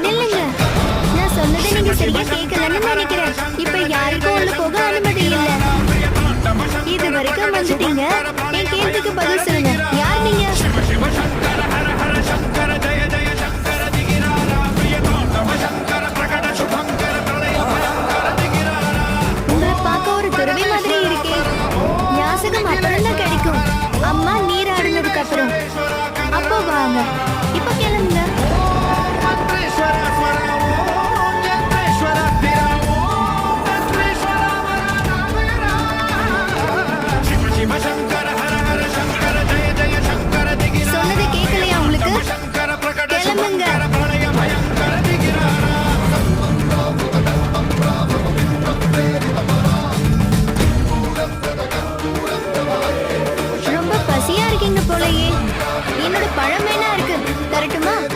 நில்லுங்க. நான் சொன்னதை நீங்க சரியா கேட்கலன்னு நினைக்கிறேன். இப்ப யாருக்கும் உள்ள போக அனுமதி இல்ல. இது வரைக்கும் வந்துட்டீங்க. என் கேள்விக்கு பதில் சொல்லுங்க. யார் நீங்க? உங்களை பார்க்க ஒரு துறவி மாதிரி இருக்கே. யாசகம் அப்புறம் தான் கிடைக்கும். அம்மா நீராடினதுக்கு அப்புறம். அப்போ வாங்க. இப்ப கிளம்புங்க. சொன்னது கேட்கலையா உங்களுக்கு? கிளம்புங்க.